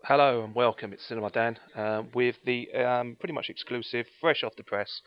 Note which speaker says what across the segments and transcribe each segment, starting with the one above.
Speaker 1: Hello and welcome, it's Cinema Dan with the pretty much exclusive, fresh off the press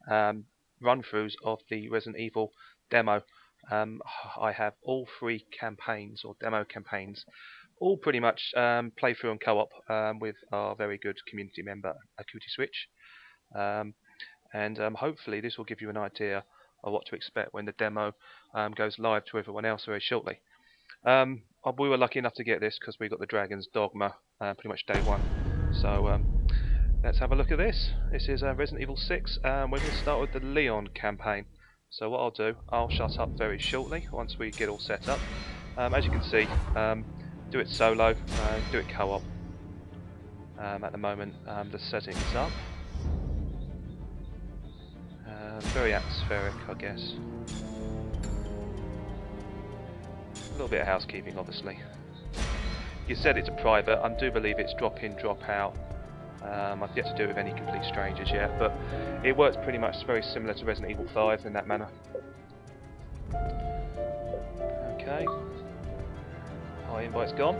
Speaker 1: run-throughs of the Resident Evil demo. I have all three campaigns, or demo campaigns, all pretty much playthrough and co-op with our very good community member, Akuti Switch. And hopefully this will give you an idea of what to expect when the demo goes live to everyone else very shortly. We were lucky enough to get this because we got the Dragon's Dogma pretty much day one. So let's have a look at this. This is Resident Evil 6. We're going to start with the Leon campaign. So what I'll do, I'll shut up very shortly once we get all set up. As you can see, do it solo, do it co-op. At the moment, the setting is up. Very atmospheric, I guess. A little bit of housekeeping, obviously. You said it's a private. I do believe it's drop in, drop out. I've yet to do it with any complete strangers yet, but it works pretty much very similar to Resident Evil 5 in that manner. Okay. Our invite's gone.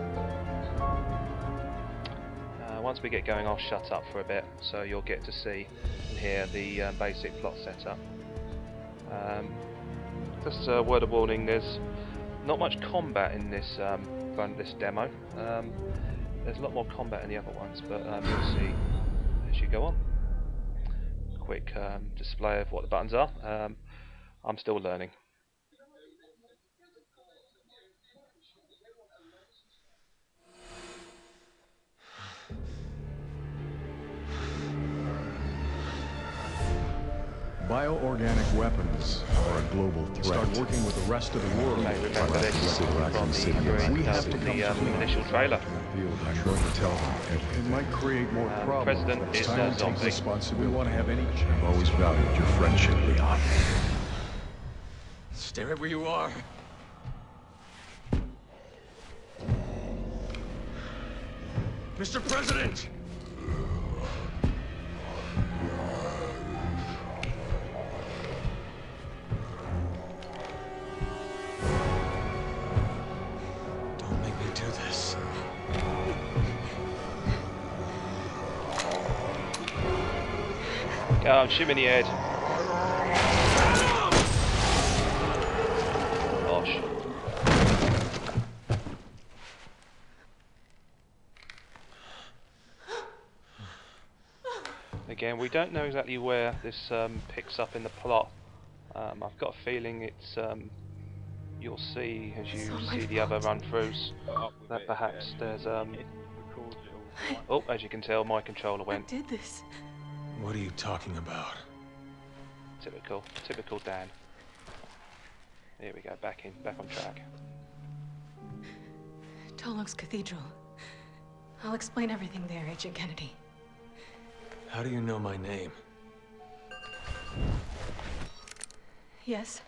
Speaker 1: Once we get going, I'll shut up for a bit, so you'll get to see and hear the basic plot setup. Just a word of warning, there's not much combat in this this demo. There's a lot more combat in the other ones, but you'll see as you go on. Quick display of what the buttons are. I'm still learning.
Speaker 2: Bioorganic weapons are a global threat. Start working with the rest of the world.
Speaker 1: You may remember this from the initial trailer.
Speaker 2: I'm going to tell them it might create more problems.
Speaker 1: President is a zombie.
Speaker 2: We want to have any. I've always valued your friendship, Leon.
Speaker 3: Stay right where you are. Mr. President! Don't make me do this.
Speaker 1: Go, shoot me in the head. Gosh. Again, we don't know exactly where this picks up in the plot. I've got a feeling it's you'll see as you see the other run-throughs that perhaps there's oh, as you can tell, my controller went.
Speaker 4: Who did this?
Speaker 3: What are you talking about?
Speaker 1: Typical Dan. Here we go, back on track.
Speaker 4: Tolox Cathedral. I'll explain everything there, Agent Kennedy.
Speaker 3: How do you know my name?
Speaker 4: Yes?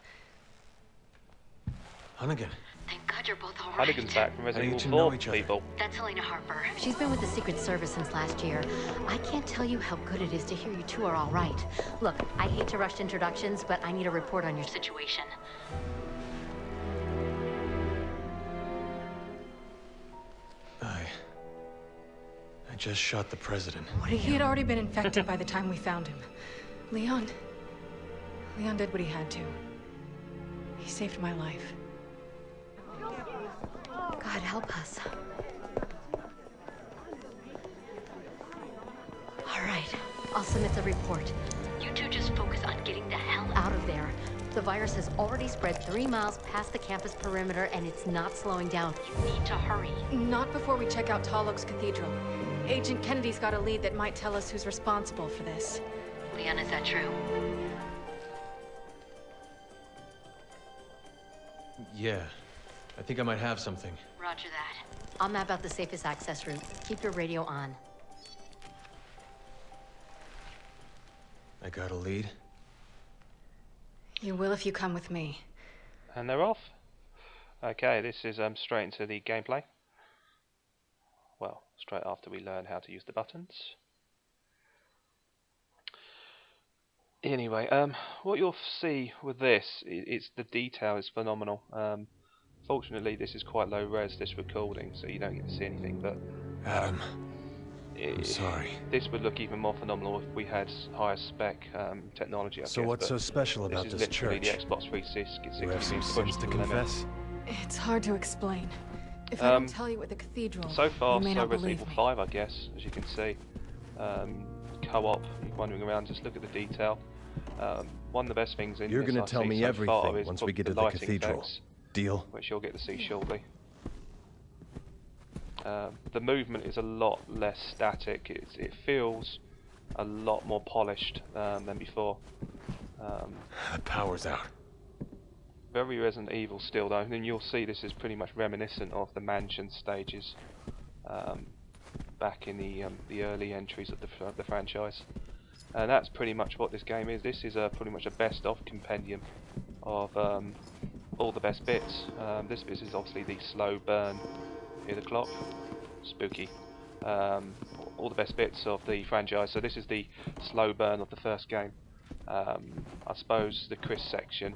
Speaker 3: Hunnigan.
Speaker 5: Thank God you're both all right.
Speaker 1: Hunnigan's back from Resident
Speaker 3: How do you
Speaker 1: Evil
Speaker 3: know
Speaker 1: 4,
Speaker 3: each other?
Speaker 1: people.
Speaker 5: That's Helena Harper. She's been with the Secret Service since last year. I can't tell you how good it is to hear you two are all right. Look, I hate to rush introductions, but I need a report on your situation.
Speaker 3: I just shot the president.
Speaker 4: What are you? He had already been infected by the time we found him. Leon did what he had to. He saved my life.
Speaker 5: God help us. All right, I'll submit the report. You two just focus on getting the hell out of there. The virus has already spread 3 miles past the campus perimeter, and it's not slowing down. You need to hurry.
Speaker 4: Not before we check out Tolox Cathedral. Agent Kennedy's got a lead that might tell us who's responsible for this.
Speaker 5: Leon, is that true?
Speaker 3: Yeah. I think I might have something.
Speaker 5: Roger that. I'll map out the safest access route. Keep your radio on.
Speaker 3: I got a lead?
Speaker 4: You will if you come with me.
Speaker 1: And they're off. Okay, this is straight into the gameplay. Well, straight after we learn how to use the buttons. Anyway, what you'll see with this, it's the detail is phenomenal. Fortunately, this is quite low res, this recording, so you don't get to see anything. But
Speaker 3: Adam, I'm sorry.
Speaker 1: this would look even more phenomenal if we had higher spec technology, I
Speaker 3: So
Speaker 1: guess.
Speaker 3: what's so special about
Speaker 1: this is
Speaker 3: this
Speaker 1: literally
Speaker 3: church?
Speaker 1: the Xbox 360
Speaker 3: You have some
Speaker 1: being
Speaker 3: sins
Speaker 1: pushed
Speaker 3: to
Speaker 1: to the limit.
Speaker 3: confess?
Speaker 4: It's hard to explain. If I don't tell you at the cathedral,
Speaker 1: So far,
Speaker 4: you may
Speaker 1: so
Speaker 4: not
Speaker 1: Resident
Speaker 4: believe
Speaker 1: Evil
Speaker 4: me.
Speaker 1: 5, I guess, as you can see. Co-op, you're wandering around, just look at the detail. One of the best things in
Speaker 2: You're
Speaker 1: this
Speaker 2: gonna
Speaker 1: I
Speaker 2: tell
Speaker 1: see
Speaker 2: me
Speaker 1: so
Speaker 2: everything
Speaker 1: far is
Speaker 2: once we
Speaker 1: probably
Speaker 2: get to the
Speaker 1: lighting
Speaker 2: cathedral.
Speaker 1: effects,
Speaker 2: Deal?
Speaker 1: which you'll get to see shortly. The movement is a lot less static. It feels a lot more polished than before.
Speaker 3: The power's out.
Speaker 1: Very Resident Evil still though, and you'll see this is pretty much reminiscent of the mansion stages back in the early entries of the franchise. And that's pretty much what this game is. This is pretty much a best-of compendium of all the best bits. This bit is obviously the slow burn. Hear the clock? Spooky. All the best bits of the franchise. So this is the slow burn of the first game. I suppose the Chris section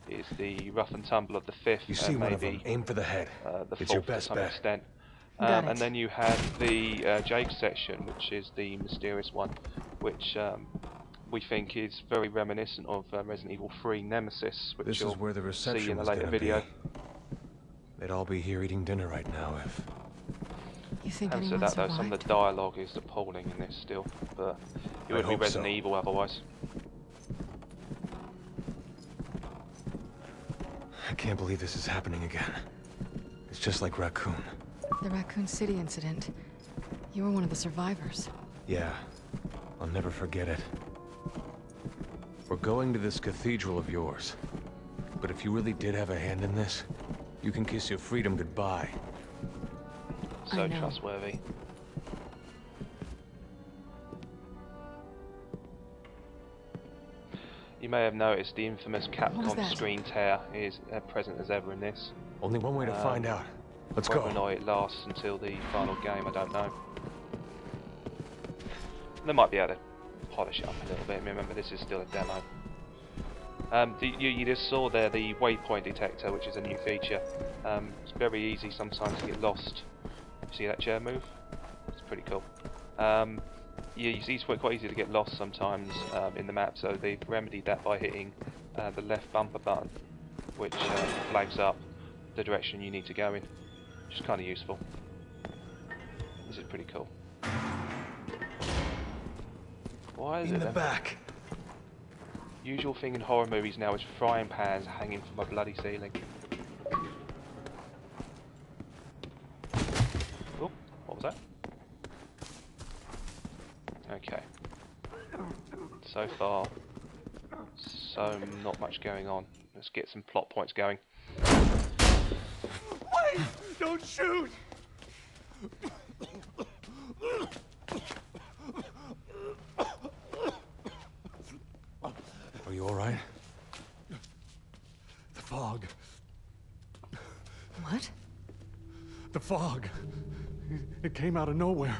Speaker 1: is the rough and tumble of the fifth,
Speaker 3: You see
Speaker 1: and
Speaker 3: one of them,
Speaker 1: maybe
Speaker 3: aim for the head.
Speaker 1: the
Speaker 3: It's your
Speaker 1: fourth to
Speaker 3: best
Speaker 1: some
Speaker 3: bet.
Speaker 1: extent.
Speaker 4: Got
Speaker 1: And
Speaker 4: it.
Speaker 1: then you have the Jake section, which is the mysterious one, which we think is very reminiscent of Resident Evil 3 Nemesis, which
Speaker 3: This
Speaker 1: you'll
Speaker 3: is where the
Speaker 1: see
Speaker 3: reception
Speaker 1: in a
Speaker 3: was
Speaker 1: later
Speaker 3: gonna
Speaker 1: video.
Speaker 3: be. They'd all be here eating dinner right now if...
Speaker 4: You think
Speaker 1: And so
Speaker 4: anyone
Speaker 1: that though, some of
Speaker 4: survived?
Speaker 1: the dialogue is appalling in this still, but it would be
Speaker 3: hope
Speaker 1: Resident
Speaker 3: so.
Speaker 1: Evil otherwise.
Speaker 3: I can't believe this is happening again. It's just like Raccoon.
Speaker 4: The Raccoon City incident. You were one of the survivors.
Speaker 3: Yeah, I'll never forget it. We're going to this cathedral of yours. But if you really did have a hand in this, you can kiss your freedom goodbye.
Speaker 1: So
Speaker 4: I know.
Speaker 1: trustworthy. You may have noticed the infamous
Speaker 4: was
Speaker 1: Capcom
Speaker 4: that?
Speaker 1: screen tear is present as ever in this.
Speaker 3: Only one way to find out. Let's
Speaker 1: Whether or
Speaker 3: go.
Speaker 1: not it lasts until the final game, I don't know. They might be able to polish it up a little bit. Remember, this is still a demo. You just saw there the waypoint detector, which is a new feature. It's very easy sometimes to get lost. See that chair move? It's pretty cool. Yeah, you see it's quite easy to get lost sometimes in the map, so they've remedied that by hitting the left bumper button, which flags up the direction you need to go in, which is kind of useful. This is pretty cool. Why is
Speaker 3: In
Speaker 1: it
Speaker 3: the
Speaker 1: then?
Speaker 3: back.
Speaker 1: Usual thing in horror movies now is frying pans hanging from a bloody ceiling. Oh, what was that? Okay. So far, so not much going on. Let's get some plot points going.
Speaker 2: Wait! Don't shoot!
Speaker 3: Are you alright?
Speaker 2: The fog.
Speaker 4: What?
Speaker 2: The fog. It came out of nowhere.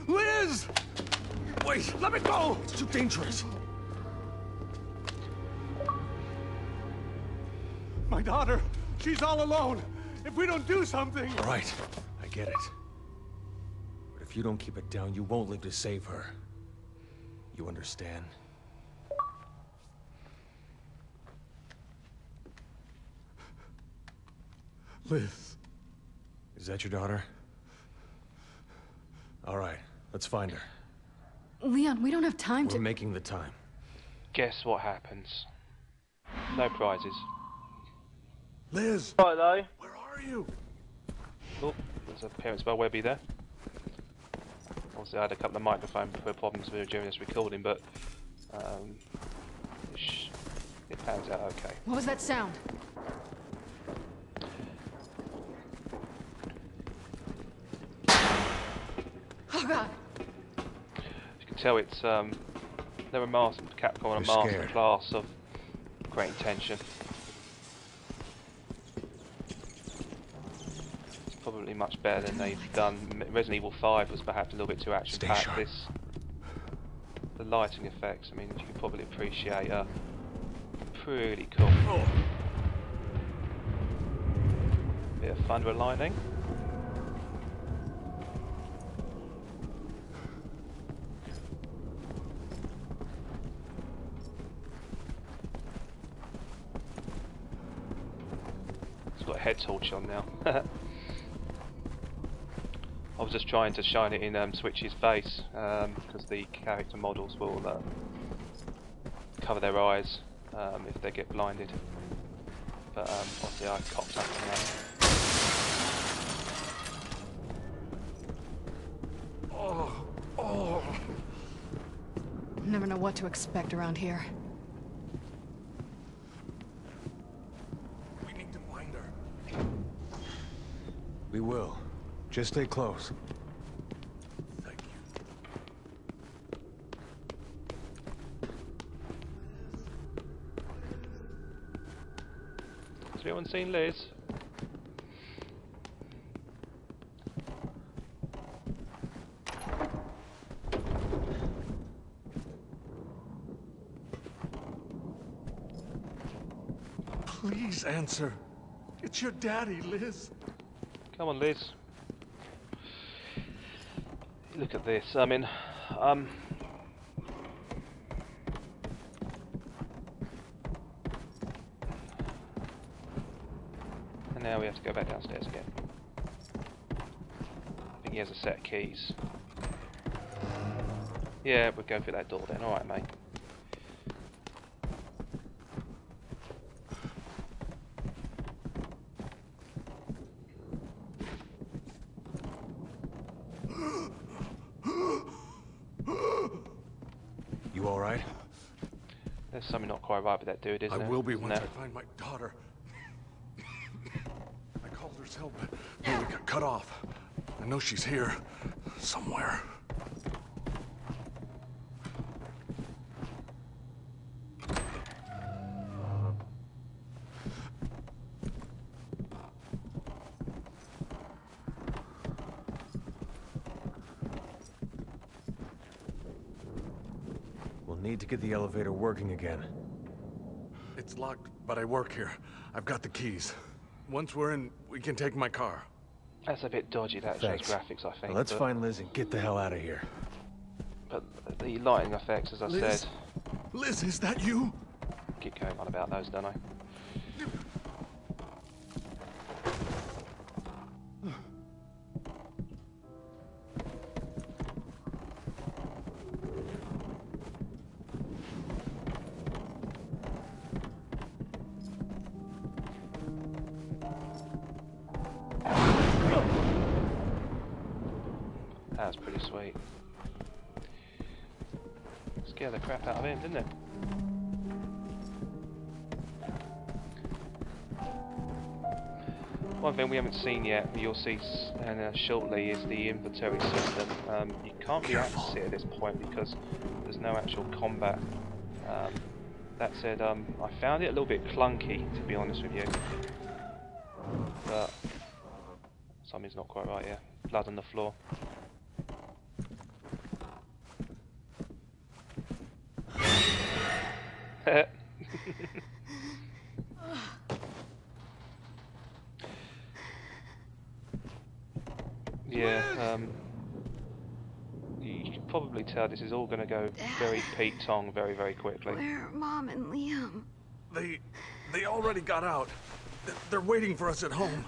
Speaker 2: Liz! Wait, let me go! It's too dangerous. My daughter, she's all alone. If we don't do something...
Speaker 3: Alright, I get it. But if you don't keep it down, you won't live to save her. You understand?
Speaker 2: Liz.
Speaker 3: Is that your daughter? Alright, let's find her.
Speaker 4: Leon, we don't have time
Speaker 3: We're
Speaker 4: to...
Speaker 3: making the time.
Speaker 1: Guess what happens? No prizes.
Speaker 2: Liz!
Speaker 6: Right though.
Speaker 2: Where are you?
Speaker 1: Oh, there's a parent spell Webby there. Obviously I had a couple of microphone problems during this recording, but it pans out okay.
Speaker 4: What was that sound? Oh god!
Speaker 1: You can tell it's they're a master Capcom and a
Speaker 3: You're
Speaker 1: master
Speaker 3: scared.
Speaker 1: class of creating tension. It's probably much better than they've done. Resident Evil 5 was perhaps a little bit too action-packed.
Speaker 3: sharp.
Speaker 1: This the lighting effects, I mean, you can probably appreciate, pretty cool. Bit of thunder and lightning. It's got a head torch on now. I was just trying to shine it in Switch's face, because the character models will cover their eyes if they get blinded. But obviously I cocked up on that.
Speaker 4: Never know what to expect around here.
Speaker 2: We need to find her.
Speaker 3: We will. Just stay close.
Speaker 2: Thank you.
Speaker 1: Has anyone seen Liz?
Speaker 2: Please answer. It's your daddy, Liz.
Speaker 1: Come on, Liz. Look at this. I mean, and now we have to go back downstairs again. I think he has a set of keys. Yeah, we'll go through that door then. Alright, mate.
Speaker 3: You alright?
Speaker 1: There's something not quite right with that dude, isn't
Speaker 2: I
Speaker 1: there?
Speaker 2: will be
Speaker 1: Isn't
Speaker 2: once
Speaker 1: there?
Speaker 2: I find my daughter. I called her cell, but we got cut off. I know she's here. Somewhere.
Speaker 3: We'll need to get the elevator working again.
Speaker 2: It's locked, but I work here. I've got the keys. Once we're in, we can take my car.
Speaker 1: That's a bit dodgy, that shows
Speaker 3: Thanks.
Speaker 1: graphics, I think.
Speaker 3: Now let's
Speaker 1: but,
Speaker 3: find Liz and get the hell out of here.
Speaker 1: but the lighting effects, as I
Speaker 2: Liz?
Speaker 1: said,
Speaker 2: Liz, is that you?
Speaker 1: keep going on about those, don't I? That was pretty sweet. Scared the crap out of him, didn't it? One thing we haven't seen yet, you'll see shortly, is the inventory system. You can't really access it at this point because there's no actual combat. That said, I found it a little bit clunky, to be honest with you. But something's not quite right here. Blood on the floor. Yeah, you can probably tell this is all going to go very Pete Tong very, very quickly.
Speaker 6: Where are Mom and Liam?
Speaker 2: They already got out. They're waiting for us at home.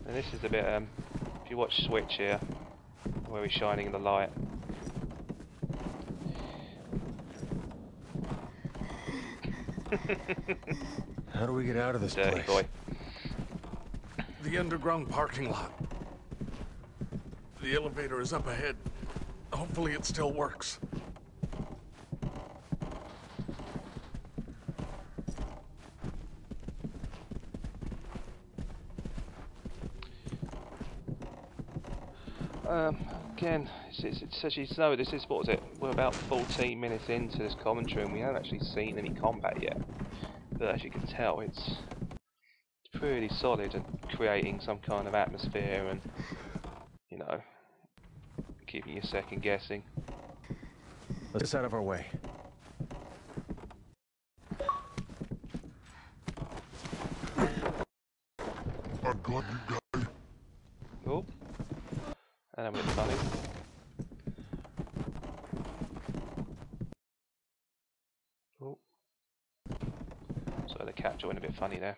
Speaker 1: And this is the bit, if you watch Switch here, where he's shining in the light.
Speaker 3: How do we get out of this
Speaker 1: Dirty
Speaker 3: place?
Speaker 1: boy.
Speaker 2: The underground parking lot. The elevator is up ahead. Hopefully it still works.
Speaker 1: Again, it says you know this is, what was it? We're about 14 minutes into this commentary and we haven't actually seen any combat yet. But as you can tell, it's pretty solid at creating some kind of atmosphere and, you know, keeping you second guessing.
Speaker 3: Let's get out of our way.
Speaker 2: I'm glad you guys.
Speaker 1: Oh, and I'm a bit funny. Oh, so the capture went a bit funny there.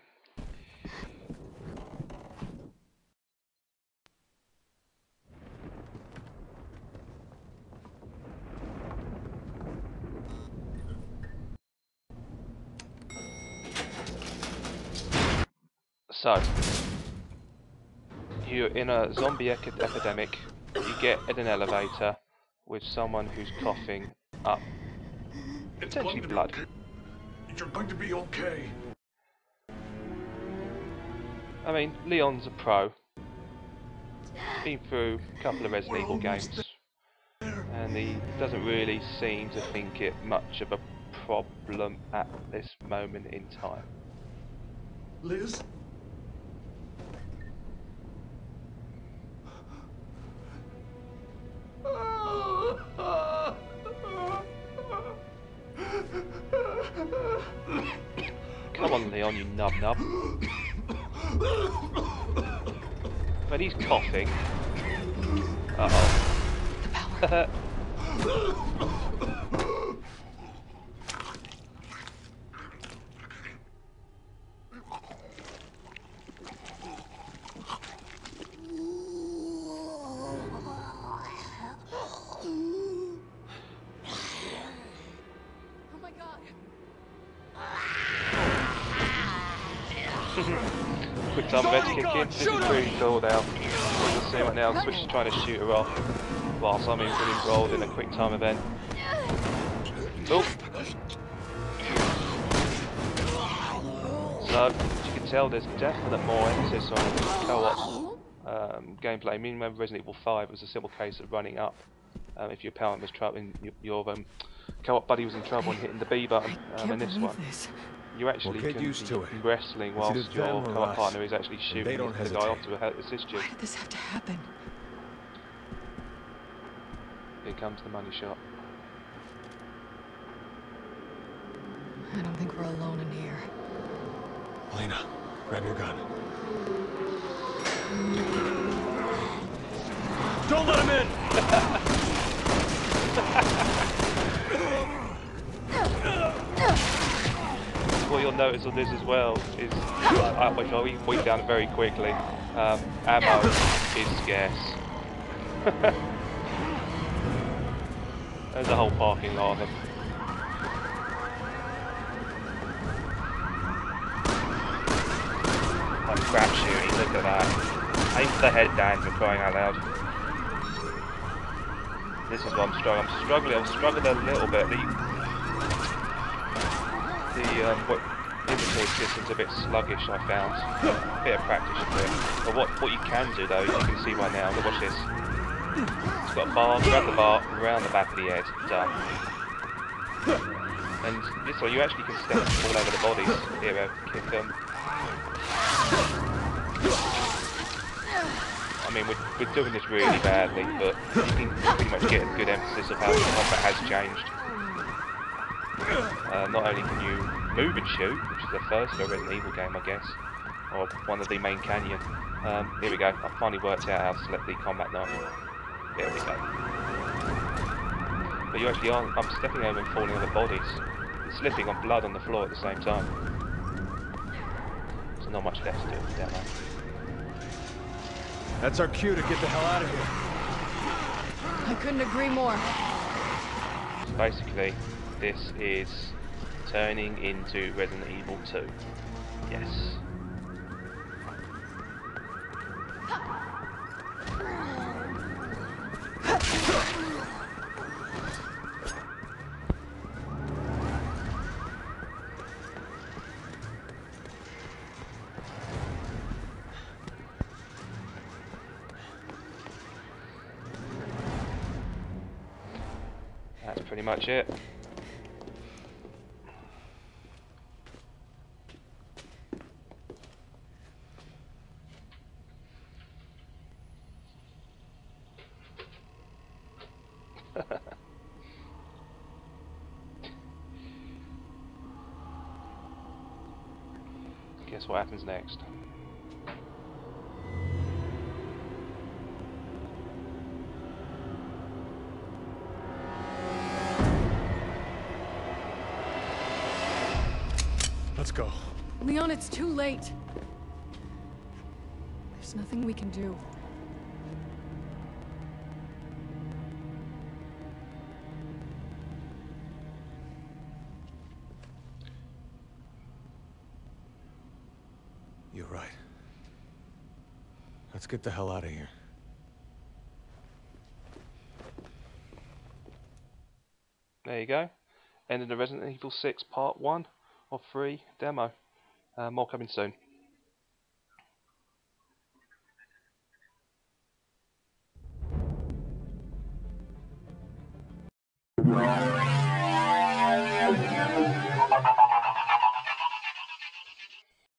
Speaker 1: So, you're in a zombie epidemic. You get in an elevator with someone who's coughing up
Speaker 2: It's
Speaker 1: potentially
Speaker 2: going to be
Speaker 1: blood.
Speaker 2: okay. You're going to be okay.
Speaker 1: I mean, Leon's a pro. Been through a couple of Resident Evil games, and he doesn't really seem to think it much of a problem at this moment in time.
Speaker 2: Liz?
Speaker 1: Come on, Leon, you nub-nub. When he's coughing... Uh-oh.
Speaker 4: The power.
Speaker 5: Oh my god.
Speaker 1: Quick time event to kick in. This is pretty cool now. You can see right now, Switch is trying to shoot her off whilst I'm enrolled in a quick time event. Oh! So, as you can tell, there's definite more emphasis on co-op gameplay. I mean, remember Resident Evil 5 was a simple case of running up. If your opponent was trouble, your co-op buddy was in trouble and hitting the B button. And this one, you actually
Speaker 3: We'll get
Speaker 1: can
Speaker 3: used
Speaker 1: be
Speaker 3: to it.
Speaker 1: wrestling
Speaker 3: It's either
Speaker 1: whilst your
Speaker 3: them or
Speaker 1: co-op
Speaker 3: us,
Speaker 1: partner is actually
Speaker 3: and
Speaker 1: shooting
Speaker 3: they don't
Speaker 1: the guy off to assist you.
Speaker 4: Why did this have to happen?
Speaker 1: Here comes the money shot.
Speaker 4: I don't think we're alone in here.
Speaker 3: Elena, grab your gun. Don't let him in!
Speaker 1: What you'll notice on this as well is, which we found very quickly, ammo is scarce. There's a whole parking lot of them. Like crap shooting, look at that. Aim the head down for crying out loud. This is what I'm struggling. I'm struggling a little bit. The inventory system's a bit sluggish, I found. A bit of practice to it. But what you can do though, you can see right now, look, watch this. It's got a bar, grab the bar, round the back of the head, done. And this one, you actually can step all over the bodies. Here, kick them. I mean, we're doing this really badly, but you can pretty much get a good emphasis of how the combat has changed. Not only can you move and shoot, which is the first for a Resident Evil game, I guess, or one of the main canyon. Here we go. I finally worked out how to select the combat knife. There we go. But you actually aren't. I'm stepping over and falling over bodies, and slipping on blood on the floor at the same time. So not much left to do with the demo.
Speaker 3: That's our cue to get the hell out of here.
Speaker 4: I couldn't agree more.
Speaker 1: So basically, this is turning into Resident Evil 2. Yes. That's pretty much it. guess what happens next.
Speaker 2: Let's go.
Speaker 4: Leon, it's too late. There's nothing we can do.
Speaker 3: You're right. Let's get the hell out of here.
Speaker 1: There you go. Ending the Resident Evil 6 Part 1 of 3 demo. More coming soon.